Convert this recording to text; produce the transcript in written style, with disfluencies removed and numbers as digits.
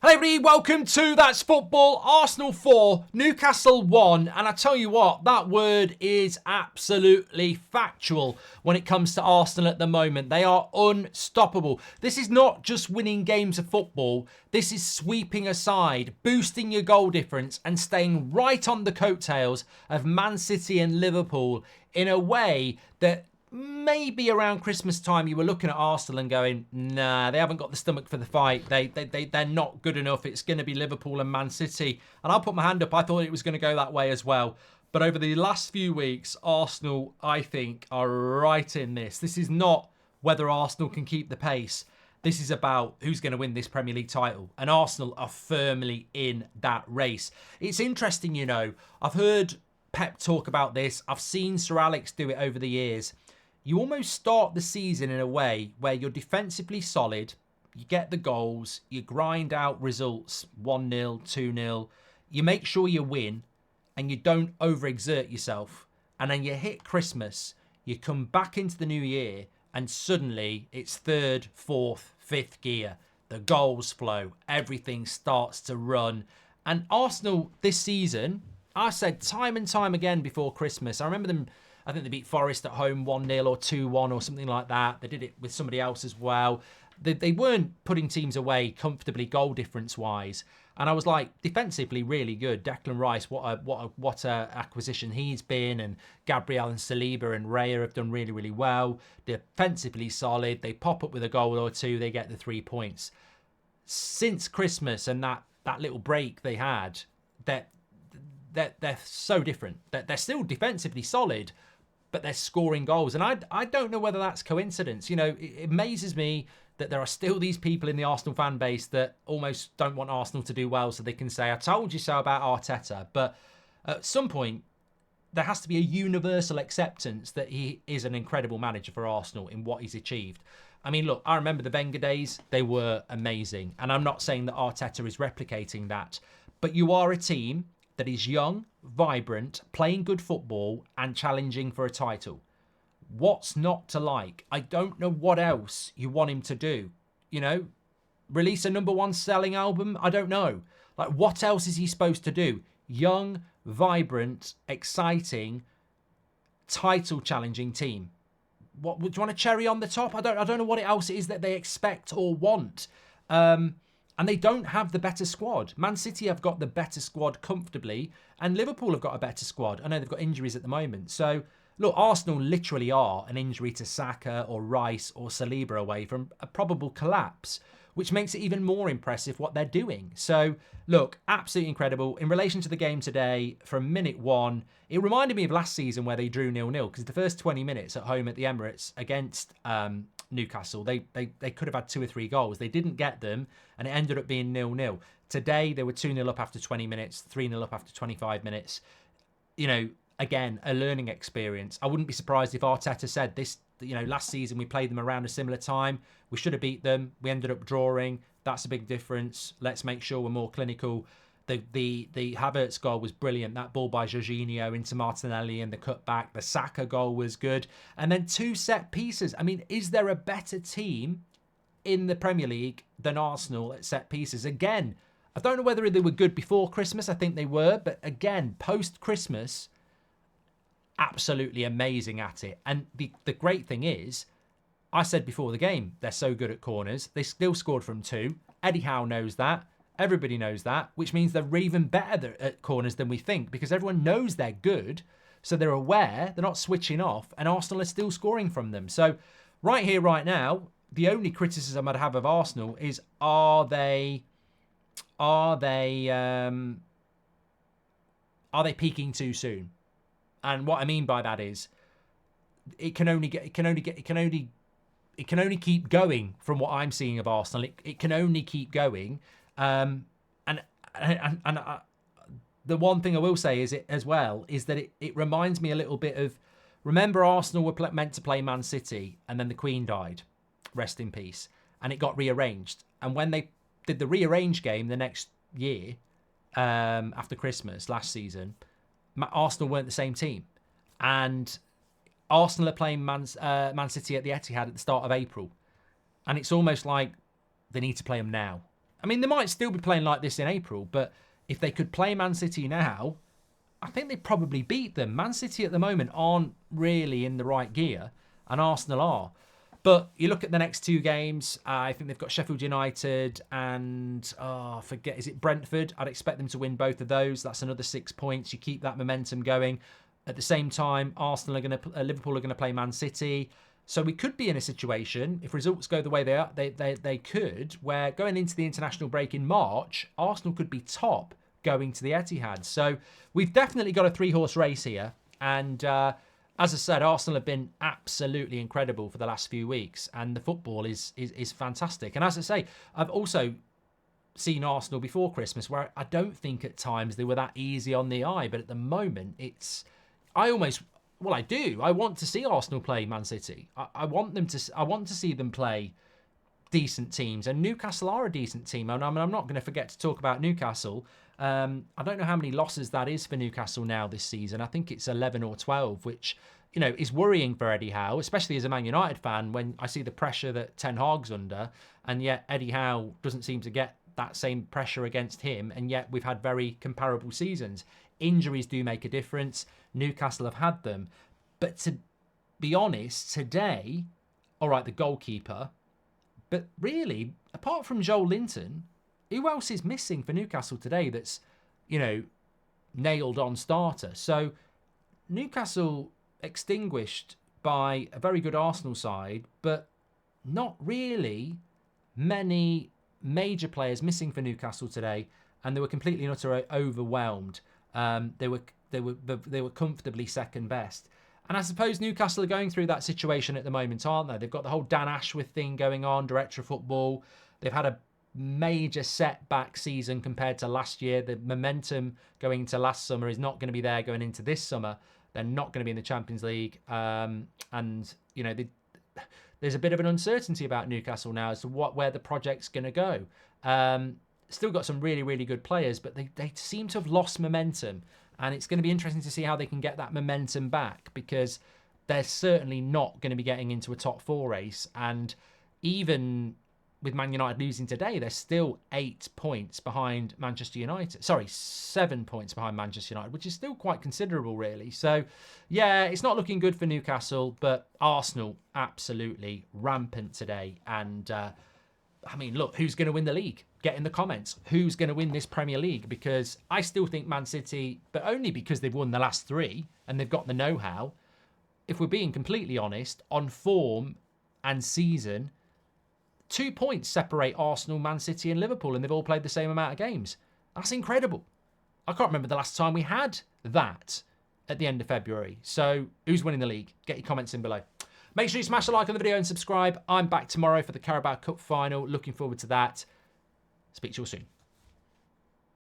Hello everybody, welcome to That's Football. Arsenal 4, Newcastle 1. And I tell you what, that word is absolutely factual when it comes to Arsenal at the moment. They are unstoppable. This is not just winning games of football. This is sweeping aside, boosting your goal difference and staying right on the coattails of Man City and Liverpool in a way that maybe around Christmas time you were looking at Arsenal and going, nah, they haven't got the stomach for the fight. They're not good enough. It's going to be Liverpool and Man City. And I'll put my hand up. I thought it was going to go that way as well. But over the last few weeks, Arsenal, I think, are right in this. This is not whether Arsenal can keep the pace. This is about who's going to win this Premier League title. And Arsenal are firmly in that race. It's interesting, you know. I've heard Pep talk about this. I've seen Sir Alex do it over the years. You almost start the season in a way where you're defensively solid, you get the goals, you grind out results, 1-0, 2-0, you make sure you win, and you don't overexert yourself. And then you hit Christmas, you come back into the new year, and suddenly it's third, fourth, fifth gear. The goals flow, everything starts to run. And Arsenal this season, I said time and time again before Christmas, I remember them, I think they beat Forest at home 1-0 or 2-1 or something like that. They did it with somebody else as well. They weren't putting teams away comfortably goal difference wise. And I was like, defensively really good. Declan Rice, what a acquisition he's been. And Gabriel and Saliba and Raya have done really, really well. Defensively solid. They pop up with a goal or two. They get the 3 points. Since Christmas and that little break they had, they're so different. They're still defensively solid, but they're scoring goals. And I don't know whether that's coincidence. You know, it amazes me that there are still these people in the Arsenal fan base that almost don't want Arsenal to do well so they can say, I told you so about Arteta. But at some point, there has to be a universal acceptance that he is an incredible manager for Arsenal in what he's achieved. I mean, look, I remember the Wenger days. They were amazing. And I'm not saying that Arteta is replicating that. But you are a team that is young, vibrant, playing good football and challenging for a title. What's not to like? I don't know what else you want him to do. You know, release a number one selling album? I don't know. Like, what else is he supposed to do? Young, vibrant, exciting, title challenging team. What would you want a cherry on the top? I don't know what else it is that they expect or want. And they don't have the better squad. Man City have got the better squad comfortably, and Liverpool have got a better squad. I know they've got injuries at the moment. So, look, Arsenal literally are an injury to Saka or Rice or Saliba away from a probable collapse, which makes it even more impressive what they're doing. So, look, absolutely incredible. In relation to the game today, from minute one, it reminded me of last season where they drew 0-0, because the first 20 minutes at home at the Emirates against Newcastle, they could have had 2 or 3 goals. They didn't get them, and it ended up being 0-0. Today, they were 2-0 up after 20 minutes, 3-0 up after 25 minutes. You know, again, a learning experience. I wouldn't be surprised if Arteta said this, you know, last season we played them around a similar time. We should have beat them. We ended up drawing. That's a big difference. Let's make sure we're more clinical. The Havertz goal was brilliant. That ball by Jorginho into Martinelli and the cutback. The Saka goal was good. And then 2 set pieces. I mean, is there a better team in the Premier League than Arsenal at set pieces? Again, I don't know whether they were good before Christmas. I think they were. But again, post-Christmas, absolutely amazing at it. And the great thing is, I said before the game, they're so good at corners. They still scored from 2. Eddie Howe knows that. Everybody knows that, which means they're even better at corners than we think, because everyone knows they're good. So they're aware, they're not switching off, and Arsenal are still scoring from them. So right here, right now, the only criticism I'd have of Arsenal is are they peaking too soon? And what I mean by that is it can only keep going from what I'm seeing of Arsenal. It can only keep going. And the one thing I will say is that it reminds me a little bit of, remember Arsenal were meant to play Man City and then the Queen died, rest in peace, and it got rearranged. And when they did the rearranged game the next year, after Christmas last season, Arsenal weren't the same team, and Arsenal are playing Man City at the Etihad at the start of April, and it's almost like they need to play them now. I mean, they might still be playing like this in April, but if they could play Man City now, I think they'd probably beat them. Man City at the moment aren't really in the right gear, and Arsenal are. But you look at the next two games, I think they've got Sheffield United and, is it Brentford? I'd expect them to win both of those. That's another 6 points. You keep that momentum going. At the same time, Liverpool are going to play Man City. So we could be in a situation, if results go the way they are, they could, where going into the international break in March, Arsenal could be top going to the Etihad. So we've definitely got a 3-horse race here. And as I said, Arsenal have been absolutely incredible for the last few weeks. And the football is fantastic. And as I say, I've also seen Arsenal before Christmas where I don't think at times they were that easy on the eye. But at the moment, I do. I want to see Arsenal play Man City. I want to see them play decent teams, and Newcastle are a decent team. And I'm not going to forget to talk about Newcastle. I don't know how many losses that is for Newcastle now this season. I think it's 11 or 12, which is worrying for Eddie Howe, especially as a Man United fan. When I see the pressure that Ten Hag's under, and yet Eddie Howe doesn't seem to get that same pressure against him, and yet we've had very comparable seasons. Injuries do make a difference. Newcastle have had them. But to be honest, today, all right, the goalkeeper, but really, apart from Joel Linton, who else is missing for Newcastle today that's, nailed on starter? So Newcastle extinguished by a very good Arsenal side, but not really many major players missing for Newcastle today, and they were completely and utterly overwhelmed. They were comfortably second best. And I suppose Newcastle are going through that situation at the moment, aren't they? They've got the whole Dan Ashworth thing going on, director of football. They've had a major setback season compared to last year. The momentum going into last summer is not going to be there going into this summer. They're not going to be in the Champions League. There's a bit of an uncertainty about Newcastle now as to where the project's going to go. Still got some really, really good players, but they seem to have lost momentum. And it's going to be interesting to see how they can get that momentum back, because they're certainly not going to be getting into a top 4 race. And even with Man United losing today, they're still 8 points behind Manchester United. Sorry, 7 points behind Manchester United, which is still quite considerable, really. So, yeah, it's not looking good for Newcastle, but Arsenal absolutely rampant today. And, look, who's going to win the league? Get in the comments. Who's going to win this Premier League? Because I still think Man City, but only because they've won the last 3 and they've got the know-how. If we're being completely honest, on form and season, 2 points separate Arsenal, Man City and Liverpool, and they've all played the same amount of games. That's incredible. I can't remember the last time we had that at the end of February. So who's winning the league? Get your comments in below. Make sure you smash a like on the video and subscribe. I'm back tomorrow for the Carabao Cup final. Looking forward to that. Speak to you all soon.